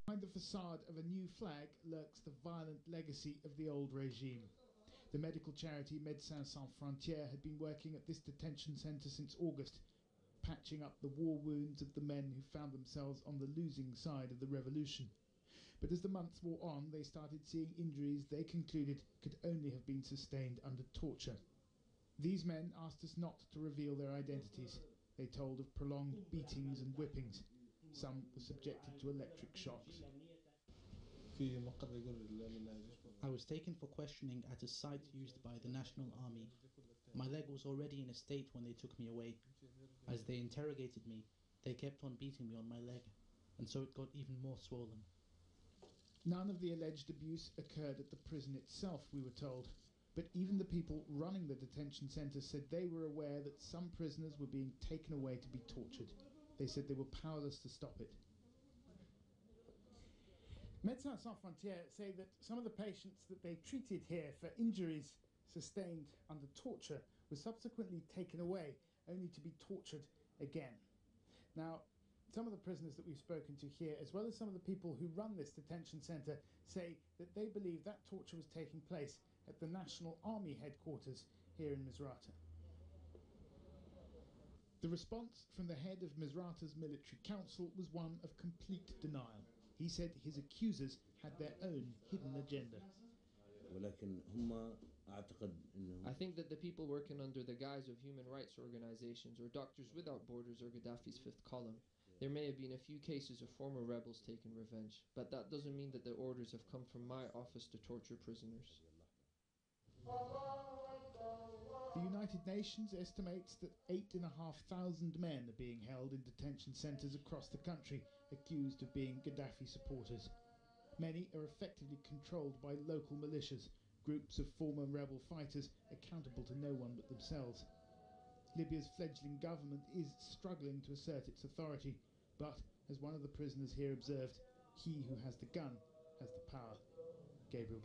Behind the facade of a new flag lurks the violent legacy of the old regime. The medical charity Médecins Sans Frontières had been working at this detention centre since August, patching up the war wounds of the men who found themselves on the losing side of the revolution. But as the months wore on, they started seeing injuries they concluded could only have been sustained under torture. These men asked us not to reveal their identities. They told of prolonged beatings and whippings. Some were subjected to electric shocks. I was taken for questioning at a site used by the National Army. My leg was already in a state when they took me away. As they interrogated me, they kept on beating me on my leg, and so it got even more swollen. None of the alleged abuse occurred at the prison itself, we were told. But even the people running the detention centre said they were aware that some prisoners were being taken away to be tortured. They said they were powerless to stop it. Médecins Sans Frontières say that some of the patients that they treated here for injuries sustained under torture were subsequently taken away, only to be tortured again. Now, some of the prisoners that we've spoken to here, as well as some of the people who run this detention centre, say that they believe that torture was taking place at the National Army headquarters here in Misrata. The response from the head of Misrata's military council was one of complete denial. He said his accusers had their own hidden agenda. I think that the people working under the guise of human rights organizations or Doctors Without Borders or Gaddafi's fifth column, there may have been a few cases of former rebels taking revenge, but that doesn't mean that the orders have come from my office to torture prisoners. The United Nations estimates that 8,500 men are being held in detention centres across the country, accused of being Gaddafi supporters. Many are effectively controlled by local militias, groups of former rebel fighters accountable to no one but themselves. Libya's fledgling government is struggling to assert its authority, but, as one of the prisoners here observed, he who has the gun has the power. Gabriel.